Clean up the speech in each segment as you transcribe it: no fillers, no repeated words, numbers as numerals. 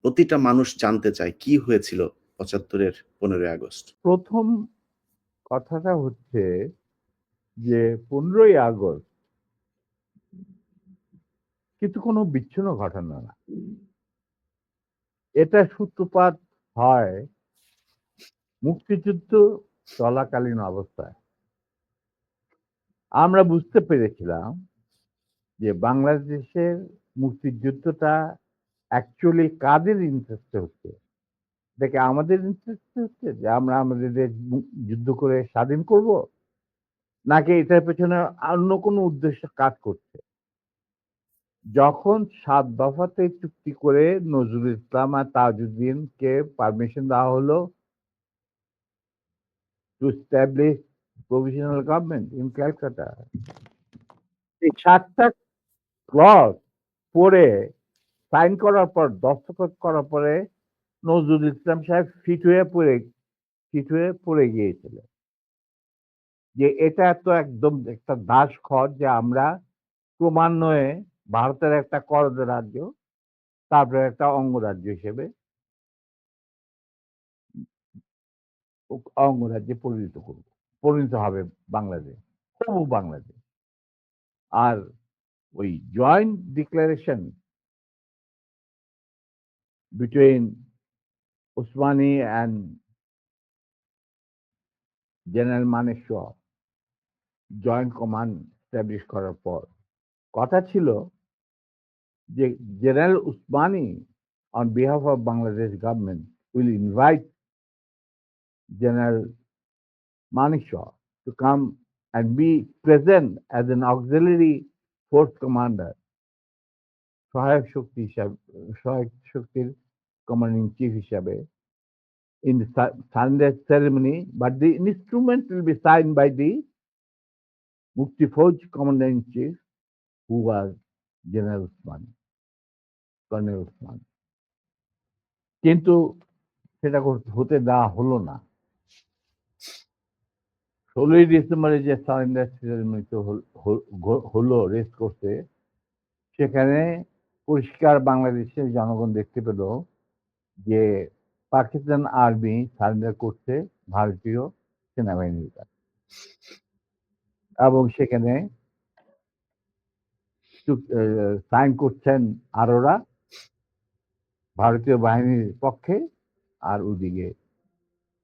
প্রতিটা মানুষ জানতে চায় কি হয়েছিল ৭৫ এর ১৫ই আগস্ট? প্রথম কথাটা হচ্ছে যে ১৫ই আগস্ট কিন্তু কোনো বিচ্ছিন্ন ঘটনা না। এটা সূত্রপাত হয় মুক্তিযুদ্ধ চলাকালীন অবস্থায়। আমরা বুঝতে পেরেছিলাম যে বাংলাদেশের মুক্তিযুদ্ধটা অ্যাকচুয়ালি কাদের ইন্টারেস্টে হচ্ছে? এটা কি আমাদের ইন্টারেস্টে হচ্ছে যে আমরা আমাদের দেশ যুদ্ধ করে স্বাধীন করব? নাকি এটার পেছনে অন্য কোনো উদ্দেশ্য কাজ করছে? যখন ৭ দফাতে চুক্তি করে নজরুল ইসলাম আর তাজউদ্দিনকে পারমিশন দেওয়া হলো to establish provisional government in Calcutta, এই ৭ টা ক্লজ পড়ে সাইন করার পর, দস্তখত করার পরে নজরুল ইসলাম সাহেব ফিট হয়ে পড়ে গিয়েছিলেন যে এটা তো একদম একটা দাসখত যে আমরা ক্রমান্বয়ে ভারতের একটা করদ রাজ্য, তারপরে একটা অঙ্গরাজ্য হিসেবে অঙ্গরাজ্যে পরিণত হবে বাংলাদেশ, তবু বাংলাদেশ। আর ওই joint declaration between Usmani and general Manekshaw joint command establish করার পর কথা ছিল যে general Usmani on behalf of Bangladesh government will invite General Manekshaw to come and be present as an auxiliary force commander, সহায়ক শক্তির কমান্ডিং চিফ হিসাবে in the surrender ceremony, but the instrument will be signed by the Mukti Fauj commander in chief, who was General Usman, Colonel Usman. কিন্তু সেটা হতে দেওয়া হলো না। ১৬ই ডিসেম্বরে যে সারেন্ডার সেরেমনিতে হলো রেস করতে, সেখানে পরিষ্কার বাংলাদেশের জনগণ দেখতে পেল যে পাকিস্তান আর্মি সারেন্ডার করছে ভারতীয় সেনাবাহিনীর কাছে, এবং সেখানে সাইন করছেন আরোরা ভারতীয় বাহিনীর পক্ষে, আর ওদিকে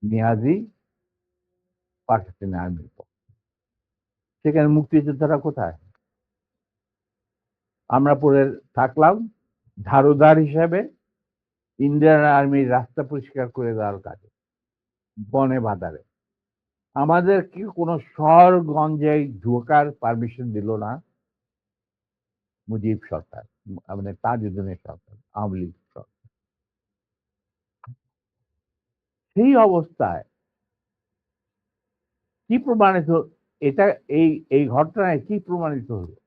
নিয়াজি পাকিস্তানি আর্মির পক্ষে। সেখানে মুক্তিযোদ্ধারা কোথায়? আমরা পড়ে থাকলাম ঝাড়ুদার হিসাবে ইন্ডিয়ান আর্মির রাস্তা পরিষ্কার করে দেওয়ার কাজে, বনে বাজারে। আমাদের কি কোনো শহরগঞ্জে ঢোকার পারমিশন দিল না মুজিব সরকার, মানে তাজউদ্দিনের সরকার, আওয়ামী লীগ সরকার। সেই অবস্থায় কি প্রমাণিত, এটা এই ঘটনায় কি প্রমাণিত হলো?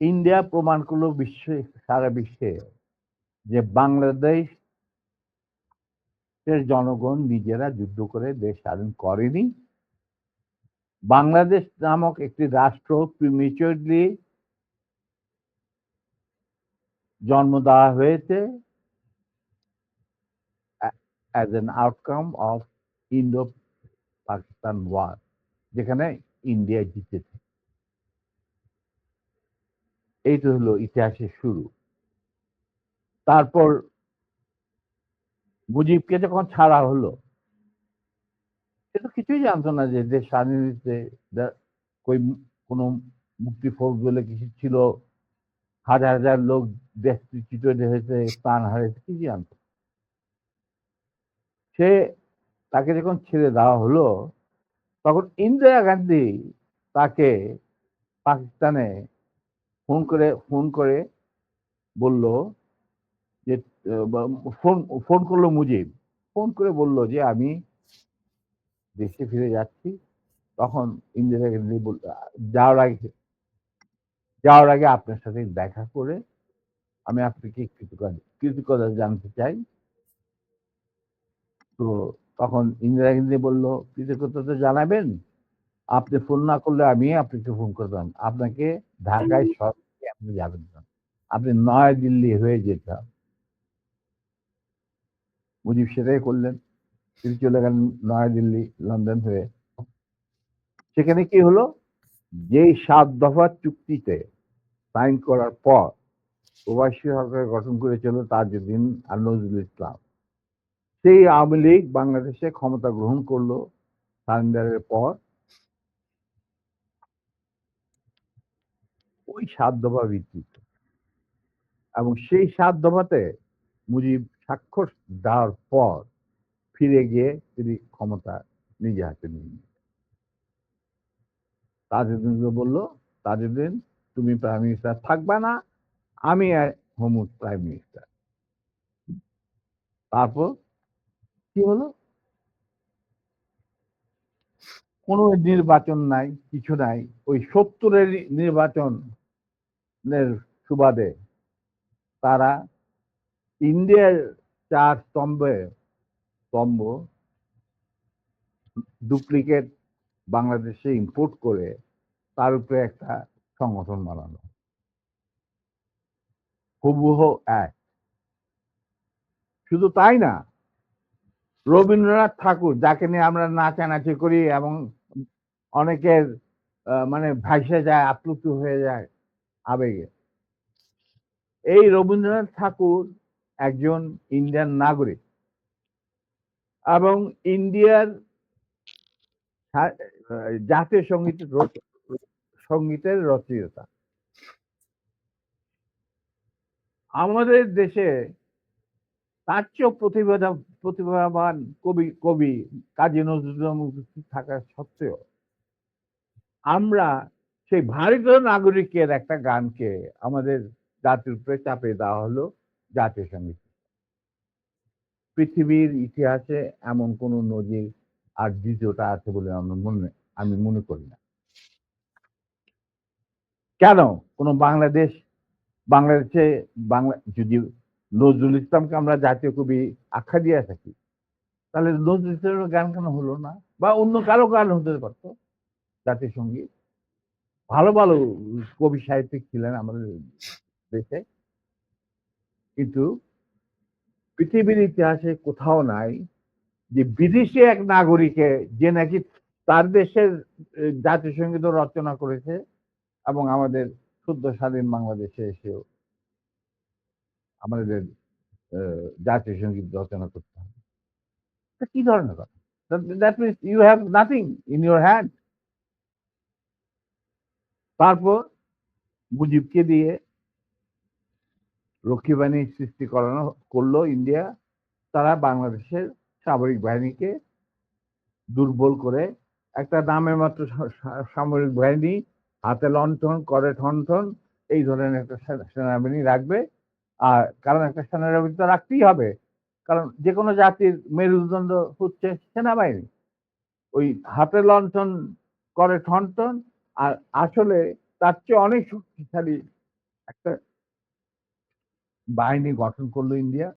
ইন্ডিয়া প্রমাণ করলো সারা বিশ্বে যে বাংলাদেশের জনগণ নিজেরা যুদ্ধ করে দেশ স্বাধীন করেনি। বাংলাদেশ নামক একটি রাষ্ট্র প্রিমেচুরলি জন্ম দেওয়া হয়েছে as an outcome of Indo-Pakistan war, যেখানে ইন্ডিয়া জিতেছে। এইটা হলো ইতিহাসের শুরু। তারপর মুজিবকে যখন ছাড়া হলো, সে তো কিছুই জানতো না যে দেশ স্বাধীন হয়েছে, কোনো মুক্তি ফৌজ বলে কিছু ছিল, হাজার হাজার লোক দেশচ্যুত হয়েছে, প্রাণ হারিয়েছে, কি জানতো? তাকে যখন ছেড়ে দেওয়া হলো, তখন ইন্দিরা গান্ধী তাকে পাকিস্তানে ফোন করে বলল যে ফোন করলো মুজিব, ফোন করে বলল যে আমি দেশে ফিরে যাচ্ছি। তখন ইন্দিরা গান্ধী যাওয়ার আগে আপনার সাথে দেখা করে আমি আপনাকে কৃতজ্ঞতা জানতে চাই। তো তখন ইন্দিরা গান্ধী বলল, কৃতজ্ঞতা তো জানাবেন, আপনি ফোন না করলে আমি আপনাকে ফোন করতাম, আপনাকে ঢাকায় সরাসরি আপনি যাবেন না, আপনি নয়াদিল্লি হয়ে যেতে হবে। মুজিব সেটাই করলেন। তিনি চলে গেলেন নয়াদিল্লি, লন্ডন হয়ে। সেখানে কি হলো? যেই ৭ দফা চুক্তিতে সাইন করার পর প্রবাসী সরকার গঠন করেছিল তাজউদ্দিন আর নজরুল ইসলাম। সেই আওয়ামী লীগ বাংলাদেশে ক্ষমতা গ্রহণ করলো সারেন্ডারের পর। ওই ৭ দফা ভিত্তিতে, এবং সেই ৭ দফাতে মুজিব স্বাক্ষর দেওয়ার পর ফিরে গিয়ে তিনি ক্ষমতা নিজে হাতে নিয়ে নিলেন। তাজউদ্দিনকে বলল, তাজউদ্দিন তুমি প্রাইম মিনিস্টার থাকবা না, আমি হমু প্রাইম মিনিস্টার। তারপর কি হলো? কোনো নির্বাচন নাই, কিছু নাই। ওই ৭০-এর নির্বাচনের সুবাদে তারা ইন্ডিয়ার ৪ স্তম্ভ ডুপ্লিকেট বাংলাদেশে ইম্পোর্ট করে তার উপরে একটা সংগঠন বানানো, হুবহু এক। শুধু তাই না, রবীন্দ্রনাথ ঠাকুর, যাকে নিয়ে আমরা নাচানাচি করি এবং অনেকের মানে ভাইসে যায়, আপ্লুত হয়ে যায় আবেগে, এই রবীন্দ্রনাথ ঠাকুর একজন ইন্ডিয়ান নাগরিক এবং ইন্ডিয়ার জাতীয় সঙ্গীতের রচয়িতা। আমাদের দেশে তার চেয়েও প্রতিভাবান কবি কাজী নজরুল ইসলাম উপস্থিত থাকা সত্ত্বেও আমরা সেই ভারতীয় নাগরিকের একটা গানকে আমাদের জাতির উপরে চাপিয়ে দেওয়া হলো জাতীয় সঙ্গীত। পৃথিবীর ইতিহাসে এমন কোন নজির আর দ্বিতীয়টা আছে বলে আমি মনে করি না। কেন কোন বাংলাদেশে যদি নজরুল ইসলামকে আমরা জাতীয় কবি আখ্যা দিয়ে থাকি, তাহলে নজরুল ইসলামের গান কেন হলো না? বা অন্য কারো গান হতে পারতো জাতীয় সঙ্গীত। ভালো ভালো কবি সাহিত্যিক ছিলেন আমাদের দেশে, কিন্তু পৃথিবীর ইতিহাসে কোথাও নাই যে বিদেশি এক নাগরিকে যে নাকি তার দেশের জাতীয় সঙ্গীত রচনা করেছে এবং আমাদের সদ্য স্বাধীন বাংলাদেশে এসেও আমাদের জাতীয় সঙ্গীত রচনা করতে হবে। কি ধরনের কথা? That means you have nothing in your hand. তারপর মুজিবকে দিয়ে রক্ষী বাহিনী সৃষ্টি করলো ইন্ডিয়া। তারা বাংলাদেশের সামরিক বাহিনীকে দুর্বল করে একটা নামের মাত্র সামরিক বাহিনী, হাতে লণ্ঠন, করে ঠনঠন, এই ধরনের একটা সেনাবাহিনী রাখবে। আর কারণ একটা সেনাবাহিনী তো রাখতেই হবে, কারণ যে কোনো জাতির মেরুদণ্ড হচ্ছে সেনাবাহিনী। ওই হাতে লণ্ঠন, করে ঠনঠন, আর আসলে তার চেয়ে অনেক শক্তিশালী একটা বাহিনী গঠন করলো ইন্ডিয়া।